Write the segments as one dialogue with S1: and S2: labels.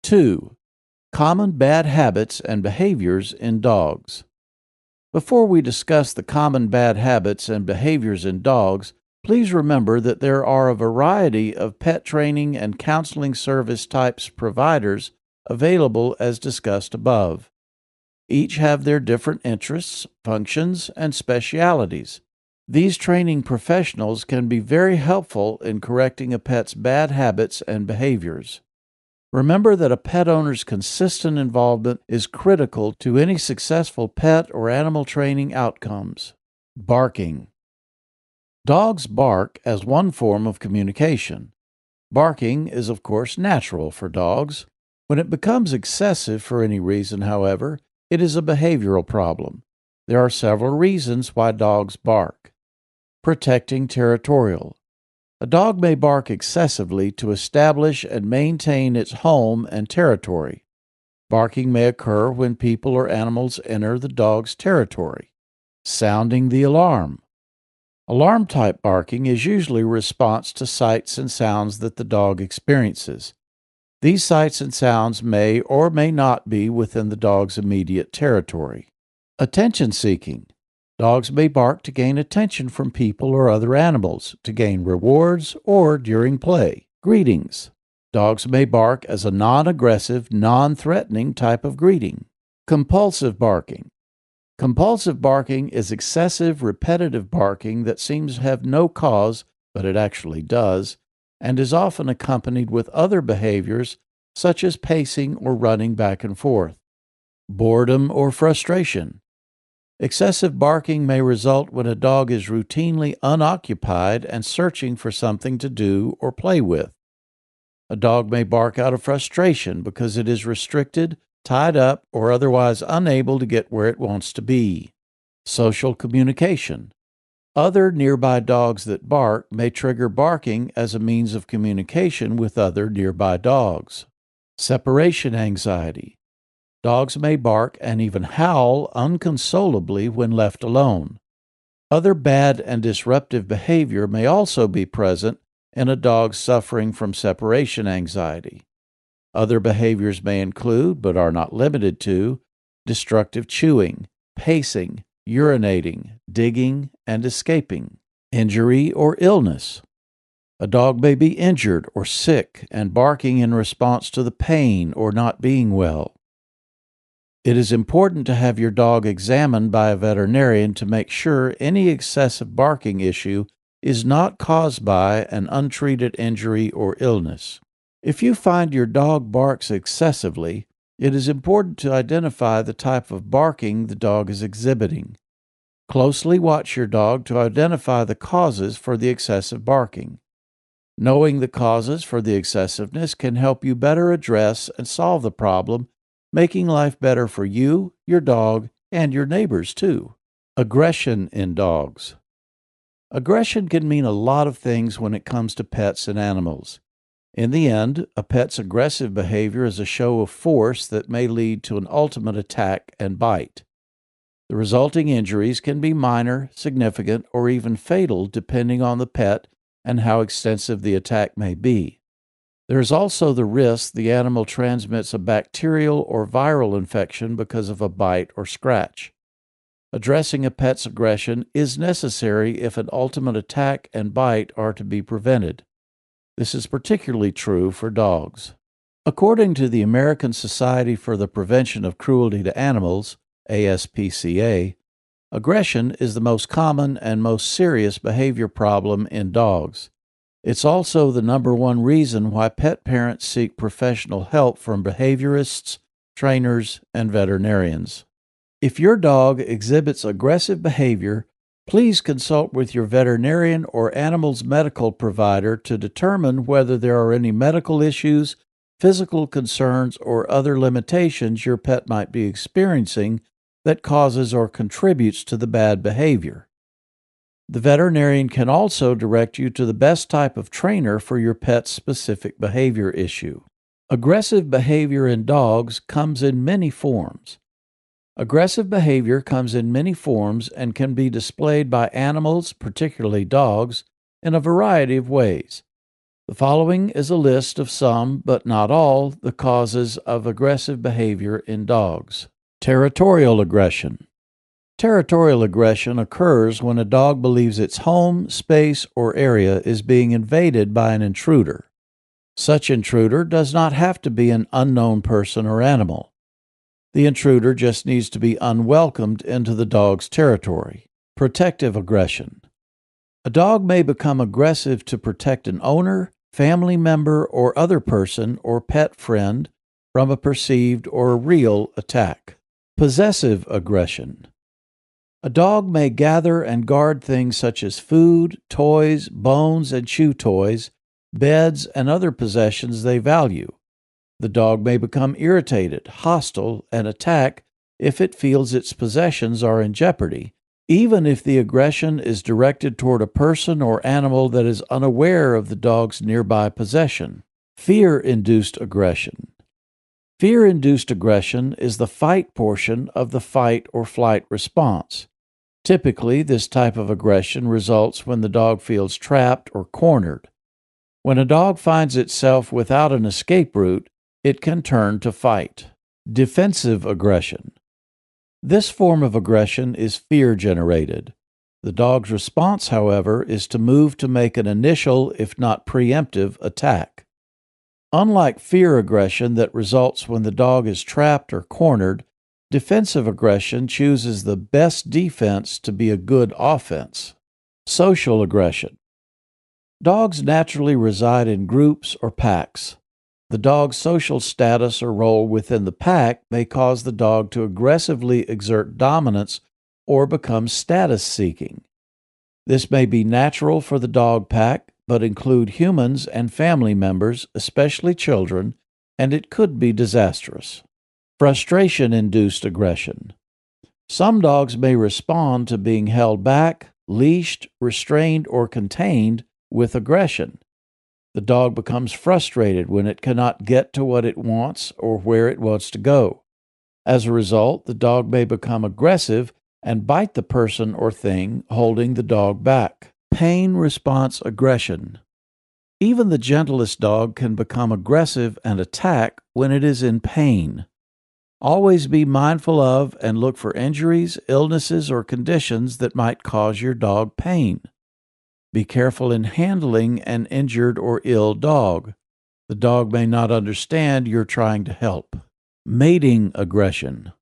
S1: 2. Common bad habits and behaviors in dogs. Before we discuss the common bad habits and behaviors in dogs, please remember that there are a variety of pet training and counseling service types providers available as discussed above. Each have their different interests, functions, and specialities. These training professionals can be very helpful in correcting a pet's bad habits and behaviors. Remember that a pet owner's consistent involvement is critical to any successful pet or animal training outcomes. Barking. Dogs bark as one form of communication. Barking is, of course, natural for dogs. When it becomes excessive for any reason, however, it is a behavioral problem. There are several reasons why dogs bark. Protecting territorial. A dog may bark excessively to establish and maintain its home and territory. Barking may occur when people or animals enter the dog's territory. Sounding the alarm. Alarm-type barking is usually a response to sights and sounds that the dog experiences. These sights and sounds may or may not be within the dog's immediate territory. Attention-seeking. Dogs may bark to gain attention from people or other animals, to gain rewards, or during play. Greetings. Dogs may bark as a non-aggressive, non-threatening type of greeting. Compulsive barking. Compulsive barking is excessive, repetitive barking that seems to have no cause, but it actually does, and is often accompanied with other behaviors such as pacing or running back and forth. Boredom or frustration. Excessive barking may result when a dog is routinely unoccupied and searching for something to do or play with. A dog may bark out of frustration because it is restricted, tied up, or otherwise unable to get where it wants to be. Social communication. Other nearby dogs that bark may trigger barking as a means of communication with other nearby dogs. Separation anxiety. Dogs may bark and even howl unconsolably when left alone. Other bad and disruptive behavior may also be present in a dog suffering from separation anxiety. Other behaviors may include, but are not limited to, destructive chewing, pacing, urinating, digging, and escaping. Injury or illness. A dog may be injured or sick and barking in response to the pain or not being well. It is important to have your dog examined by a veterinarian to make sure any excessive barking issue is not caused by an untreated injury or illness. If you find your dog barks excessively, it is important to identify the type of barking the dog is exhibiting. Closely watch your dog to identify the causes for the excessive barking. Knowing the causes for the excessiveness can help you better address and solve the problem, making life better for you, your dog, and your neighbors too. Aggression in dogs. Aggression can mean a lot of things when it comes to pets and animals. In the end, a pet's aggressive behavior is a show of force that may lead to an ultimate attack and bite. The resulting injuries can be minor, significant, or even fatal depending on the pet and how extensive the attack may be. There is also the risk the animal transmits a bacterial or viral infection because of a bite or scratch. Addressing a pet's aggression is necessary if an ultimate attack and bite are to be prevented. This is particularly true for dogs. According to the American Society for the Prevention of Cruelty to Animals, ASPCA, aggression is the most common and most serious behavior problem in dogs. It's also the number one reason why pet parents seek professional help from behaviorists, trainers, and veterinarians. If your dog exhibits aggressive behavior, please consult with your veterinarian or animal's medical provider to determine whether there are any medical issues, physical concerns, or other limitations your pet might be experiencing that causes or contributes to the bad behavior. The veterinarian can also direct you to the best type of trainer for your pet's specific behavior issue. Aggressive behavior in dogs comes in many forms. Aggressive behavior comes in many forms and can be displayed by animals, particularly dogs, in a variety of ways. The following is a list of some, but not all, the causes of aggressive behavior in dogs. Territorial aggression. Territorial aggression occurs when a dog believes its home, space, or area is being invaded by an intruder. Such intruder does not have to be an unknown person or animal. The intruder just needs to be unwelcomed into the dog's territory. Protective aggression. A dog may become aggressive to protect an owner, family member, or other person or pet friend from a perceived or real attack. Possessive aggression. A dog may gather and guard things such as food, toys, bones and chew toys, beds, and other possessions they value. The dog may become irritated, hostile, and attack if it feels its possessions are in jeopardy, even if the aggression is directed toward a person or animal that is unaware of the dog's nearby possession. Fear-induced aggression. Fear-induced aggression is the fight portion of the fight or flight response. Typically, this type of aggression results when the dog feels trapped or cornered. When a dog finds itself without an escape route, it can turn to fight. Defensive aggression. This form of aggression is fear-generated. The dog's response, however, is to move to make an initial, if not preemptive, attack. Unlike fear aggression that results when the dog is trapped or cornered, defensive aggression chooses the best defense to be a good offense. Social aggression. Dogs naturally reside in groups or packs. The dog's social status or role within the pack may cause the dog to aggressively exert dominance or become status-seeking. This may be natural for the dog pack, but include humans and family members, especially children, and it could be disastrous. Frustration-induced aggression. Some dogs may respond to being held back, leashed, restrained, or contained with aggression. The dog becomes frustrated when it cannot get to what it wants or where it wants to go. As a result, the dog may become aggressive and bite the person or thing holding the dog back. Pain response aggression. Even the gentlest dog can become aggressive and attack when it is in pain. Always be mindful of and look for injuries, illnesses, or conditions that might cause your dog pain. Be careful in handling an injured or ill dog. The dog may not understand you're trying to help. Mating aggression.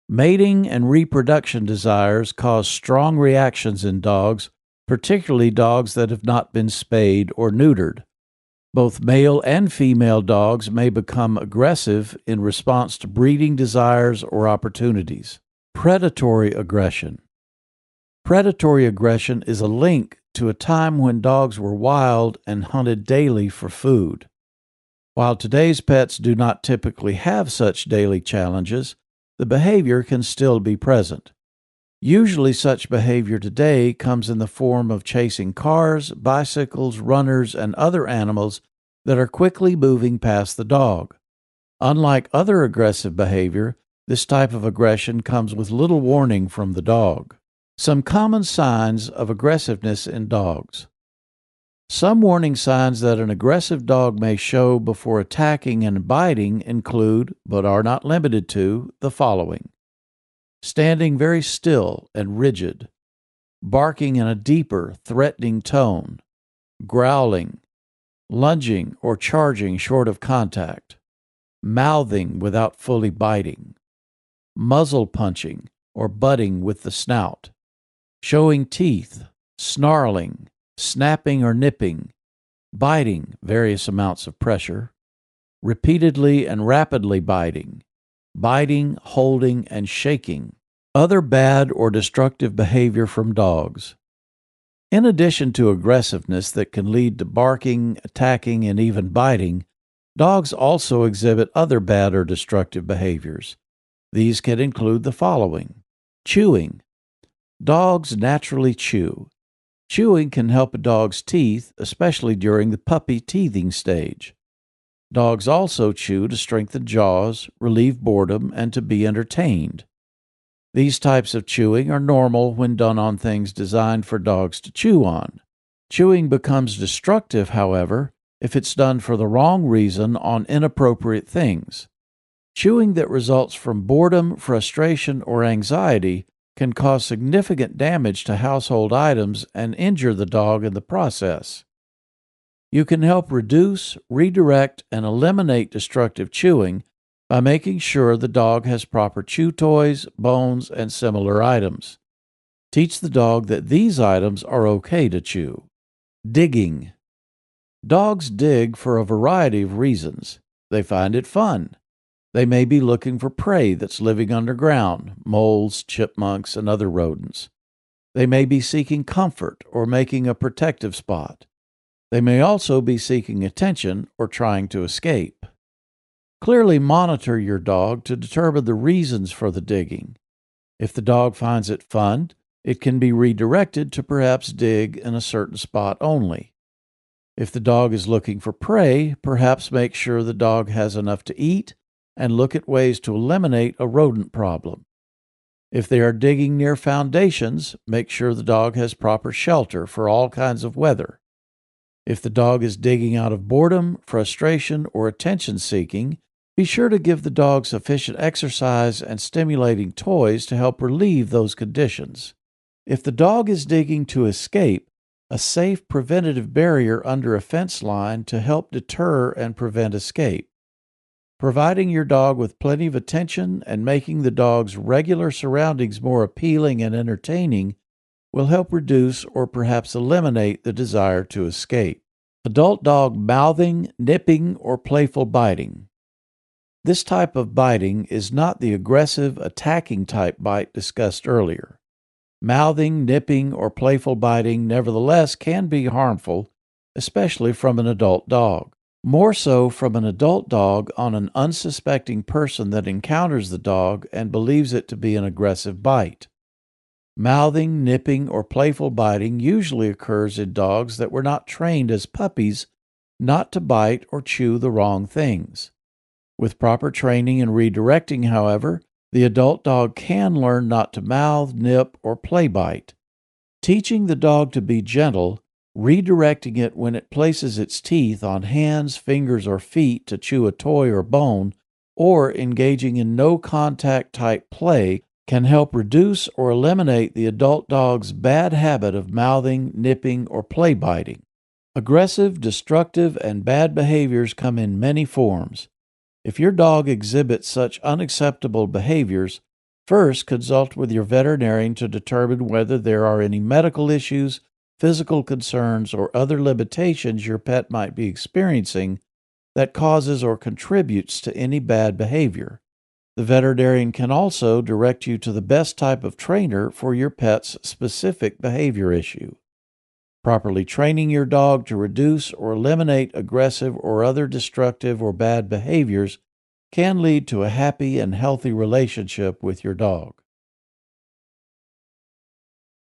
S1: Mating and reproduction desires cause strong reactions in dogs, particularly dogs that have not been spayed or neutered. Both male and female dogs may become aggressive in response to breeding desires or opportunities. Predatory aggression. Predatory aggression is a link to a time when dogs were wild and hunted daily for food. While today's pets do not typically have such daily challenges, the behavior can still be present. Usually such behavior today comes in the form of chasing cars, bicycles, runners, and other animals that are quickly moving past the dog. Unlike other aggressive behavior, this type of aggression comes with little warning from the dog. Some common signs of aggressiveness in dogs. Some warning signs that an aggressive dog may show before attacking and biting include, but are not limited to, the following: standing very still and rigid, barking in a deeper, threatening tone, growling, lunging or charging short of contact, mouthing without fully biting, muzzle punching or butting with the snout, showing teeth, snarling, snapping or nipping, biting various amounts of pressure, repeatedly and rapidly biting, biting, holding, and shaking. Other bad or destructive behavior from dogs. In addition to aggressiveness that can lead to barking, attacking, and even biting, dogs also exhibit other bad or destructive behaviors. These can include the following: chewing. Dogs naturally chew. Chewing can help a dog's teeth, especially during the puppy teething stage. Dogs also chew to strengthen jaws, relieve boredom, and to be entertained. These types of chewing are normal when done on things designed for dogs to chew on. Chewing becomes destructive, however, if it's done for the wrong reason on inappropriate things. Chewing that results from boredom, frustration, or anxiety can cause significant damage to household items and injure the dog in the process. You can help reduce, redirect, and eliminate destructive chewing by making sure the dog has proper chew toys, bones, and similar items. Teach the dog that these items are okay to chew. Digging. Dogs dig for a variety of reasons. They find it fun. They may be looking for prey that's living underground, moles, chipmunks, and other rodents. They may be seeking comfort or making a protective spot. They may also be seeking attention or trying to escape. Clearly monitor your dog to determine the reasons for the digging. If the dog finds it fun, it can be redirected to perhaps dig in a certain spot only. If the dog is looking for prey, perhaps make sure the dog has enough to eat and look at ways to eliminate a rodent problem. If they are digging near foundations, make sure the dog has proper shelter for all kinds of weather. If the dog is digging out of boredom, frustration, or attention seeking, be sure to give the dog sufficient exercise and stimulating toys to help relieve those conditions. If the dog is digging to escape, a safe preventative barrier under a fence line to help deter and prevent escape. Providing your dog with plenty of attention and making the dog's regular surroundings more appealing and entertaining will help reduce or perhaps eliminate the desire to escape. Adult dog mouthing, nipping, or playful biting. This type of biting is not the aggressive, attacking type bite discussed earlier. Mouthing, nipping, or playful biting nevertheless can be harmful, especially from an adult dog. More so from an adult dog on an unsuspecting person that encounters the dog and believes it to be an aggressive bite. Mouthing, nipping, or playful biting usually occurs in dogs that were not trained as puppies not to bite or chew the wrong things. With proper training and redirecting, however, the adult dog can learn not to mouth, nip, or play bite. Teaching the dog to be gentle, redirecting it when it places its teeth on hands, fingers, or feet to chew a toy or bone, or engaging in no-contact type play can help reduce or eliminate the adult dog's bad habit of mouthing, nipping, or play biting. Aggressive, destructive, and bad behaviors come in many forms. If your dog exhibits such unacceptable behaviors, first consult with your veterinarian to determine whether there are any medical issues, physical concerns, or other limitations your pet might be experiencing that causes or contributes to any bad behavior. The veterinarian can also direct you to the best type of trainer for your pet's specific behavior issue. Properly training your dog to reduce or eliminate aggressive or other destructive or bad behaviors can lead to a happy and healthy relationship with your dog.